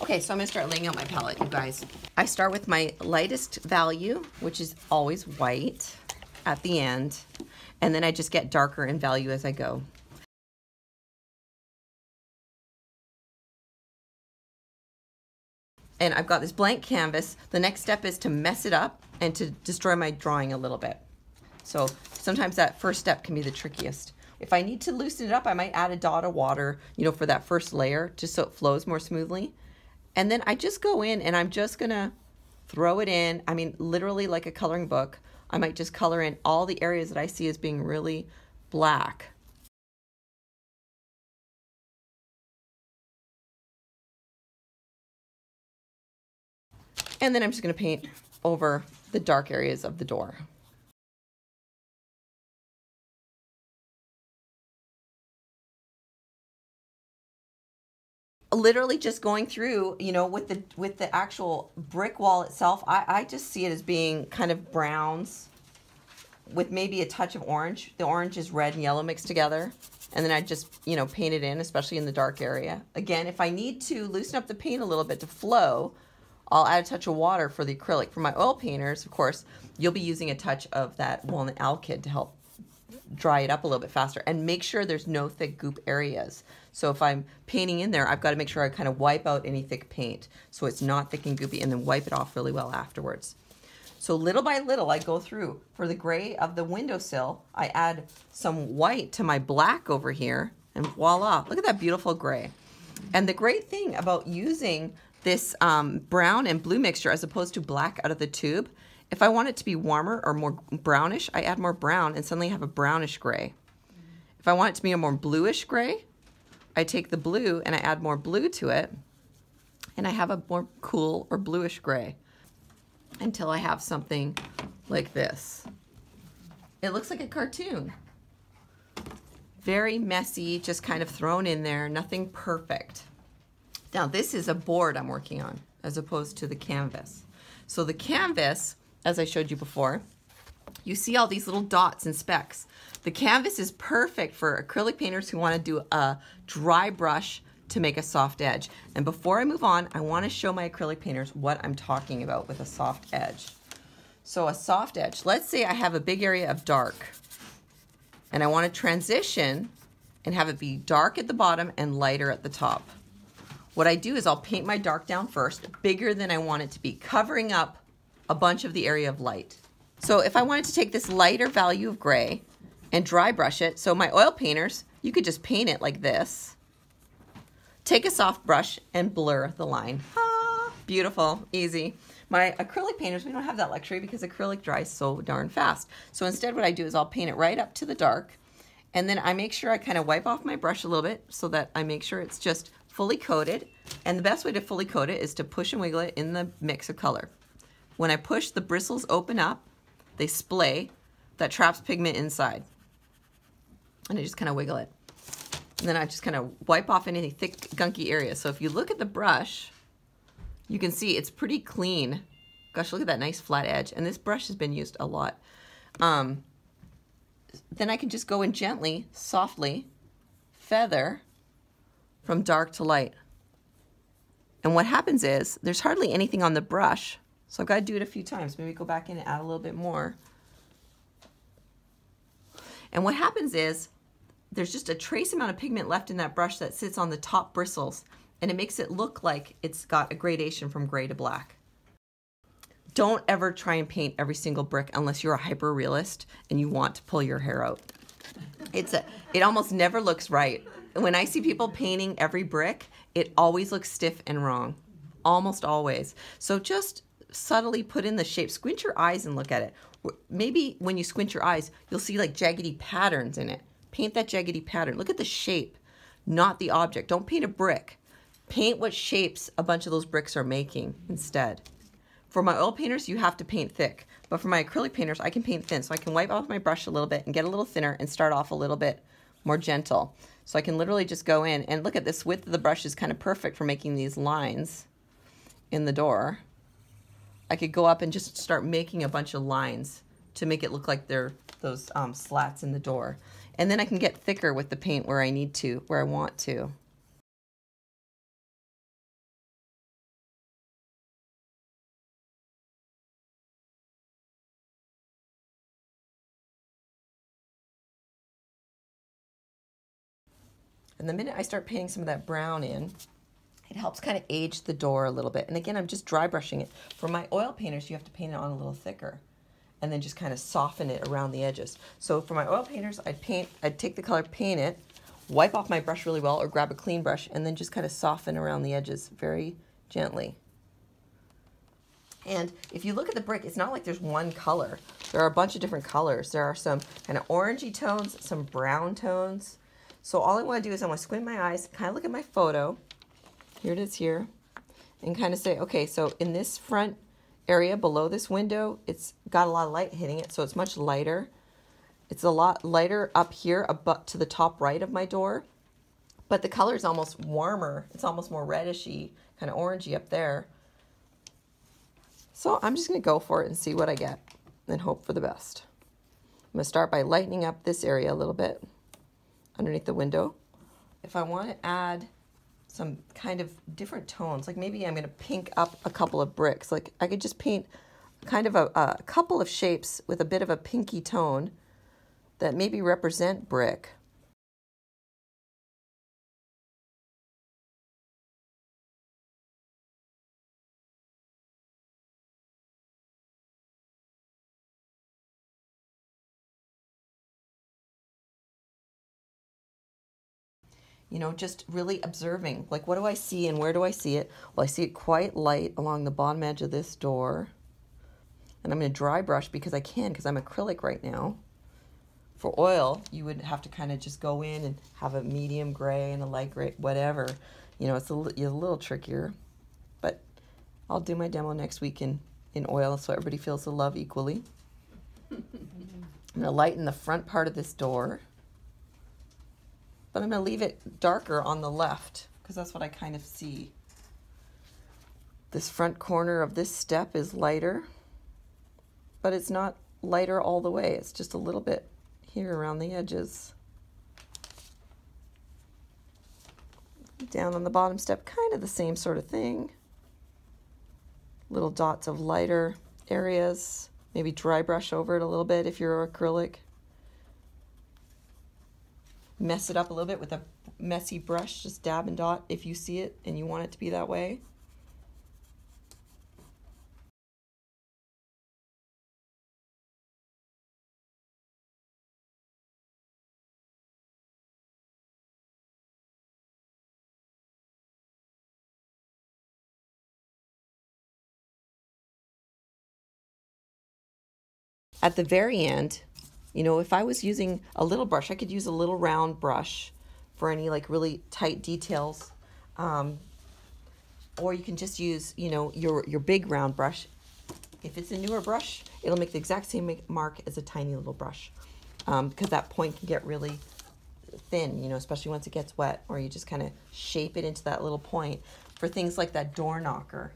Okay, so I'm gonna start laying out my palette, you guys. I start with my lightest value, which is always white at the end, and then I just get darker in value as I go. And I've got this blank canvas. The next step is to mess it up and to destroy my drawing a little bit. So sometimes that first step can be the trickiest. If I need to loosen it up, I might add a dot of water, you know, for that first layer, just so it flows more smoothly. And then I just go in and I'm just gonna throw it in. I mean, literally like a coloring book. I might just color in all the areas that I see as being really black. And then I'm just gonna paint over the dark areas of the door. Literally just going through, you know, with the actual brick wall itself, I just see it as being kind of browns with maybe a touch of orange. The orange is red and yellow mixed together. And then I just, you know, paint it in, especially in the dark area. Again, if I need to loosen up the paint a little bit to flow, I'll add a touch of water for the acrylic. For my oil painters, of course, you'll be using a touch of that walnut alkyd to help dry it up a little bit faster, and make sure there's no thick goop areas. So if I'm painting in there, I've got to make sure I kind of wipe out any thick paint so it's not thick and goopy, and then wipe it off really well afterwards. So little by little I go through. For the gray of the windowsill, I add some white to my black over here, and voila, look at that beautiful gray. And the great thing about using this brown and blue mixture as opposed to black out of the tube, if I want it to be warmer or more brownish, I add more brown and suddenly have a brownish gray. If I want it to be a more bluish gray, I take the blue and I add more blue to it, and I have a more cool or bluish gray until I have something like this. It looks like a cartoon. Very messy, just kind of thrown in there, nothing perfect. Now this is a board I'm working on as opposed to the canvas. So the canvas, as I showed you before, you see all these little dots and specks. The canvas is perfect for acrylic painters who want to do a dry brush to make a soft edge. And before I move on, I want to show my acrylic painters what I'm talking about with a soft edge. So a soft edge, let's say I have a big area of dark and I want to transition and have it be dark at the bottom and lighter at the top. What I do is I'll paint my dark down first, bigger than I want it to be, covering up a bunch of the area of light. So if I wanted to take this lighter value of gray and dry brush it, so my oil painters, you could just paint it like this. Take a soft brush and blur the line. Ah, beautiful, easy. My acrylic painters, we don't have that luxury because acrylic dries so darn fast. So instead what I do is I'll paint it right up to the dark, and then I make sure I kind of wipe off my brush a little bit so that I make sure it's just fully coated. And the best way to fully coat it is to push and wiggle it in the mix of color. When I push, the bristles open up, they splay, that traps pigment inside. And I just kind of wiggle it. And then I just kind of wipe off any thick, gunky areas. So if you look at the brush, you can see it's pretty clean. Gosh, look at that nice flat edge. And this brush has been used a lot. Then I can just go in gently, softly, feather from dark to light. And what happens is, there's hardly anything on the brush, so I've got to do it a few times. Maybe go back in and add a little bit more. And what happens is, there's just a trace amount of pigment left in that brush that sits on the top bristles, and it makes it look like it's got a gradation from gray to black. Don't ever try and paint every single brick unless you're a hyper-realist and you want to pull your hair out. It almost never looks right. When I see people painting every brick, it always looks stiff and wrong. Almost always. So just subtly put in the shape. Squint your eyes and look at it. Maybe when you squint your eyes, you'll see like jaggedy patterns in it. Paint that jaggedy pattern. Look at the shape, not the object. Don't paint a brick. Paint what shapes a bunch of those bricks are making instead. For my oil painters, you have to paint thick. But for my acrylic painters, I can paint thin. So I can wipe off my brush a little bit and get a little thinner and start off a little bit more gentle. So I can literally just go in and look at this width of the brush is kind of perfect for making these lines in the door. I could go up and just start making a bunch of lines to make it look like they're those slats in the door. And then I can get thicker with the paint where I need to, where I want to. And the minute I start painting some of that brown in, it helps kind of age the door a little bit. And again, I'm just dry brushing it. For my oil painters, you have to paint it on a little thicker and then just kind of soften it around the edges. So for my oil painters, I'd take the color, paint it, wipe off my brush really well, or grab a clean brush, and then just kind of soften around the edges very gently. And if you look at the brick, it's not like there's one color. There are a bunch of different colors. There are some kind of orangey tones, some brown tones. So all I want to do is I want to squint my eyes, kind of look at my photo. Here it is here. And kind of say, okay, so in this front area below this window, it's got a lot of light hitting it, so it's much lighter. It's a lot lighter up here, to the top right of my door. But the color is almost warmer. It's almost more redishy, kind of orangey up there. So I'm just going to go for it and see what I get and hope for the best. I'm going to start by lightening up this area a little bit underneath the window. If I want to add some kind of different tones, like maybe I'm going to pink up a couple of bricks. Like I could just paint kind of a couple of shapes with a bit of a pinky tone that maybe represent brick. You know, just really observing, like what do I see and where do I see it? Well, I see it quite light along the bottom edge of this door. And I'm going to dry brush because I can, because I'm acrylic right now. For oil, you would have to kind of just go in and have a medium gray and a light gray, whatever. You know, it's a little trickier. But I'll do my demo next week in oil so everybody feels the love equally. I'm going to lighten the front part of this door. But I'm going to leave it darker on the left because that's what I kind of see. This front corner of this step is lighter, but it's not lighter all the way. It's just a little bit here around the edges. Down on the bottom step, kind of the same sort of thing. Little dots of lighter areas. Maybe dry brush over it a little bit if you're acrylic. Mess it up a little bit with a messy brush, just dab and dot if you see it and you want it to be that way. At the very end, you know, if I was using a little brush, I could use a little round brush for any like really tight details. Or you can just use, you know, your big round brush. If it's a newer brush, it'll make the exact same mark as a tiny little brush. Because that point can get really thin, you know, especially once it gets wet, or you just kind of shape it into that little point for things like that door knocker.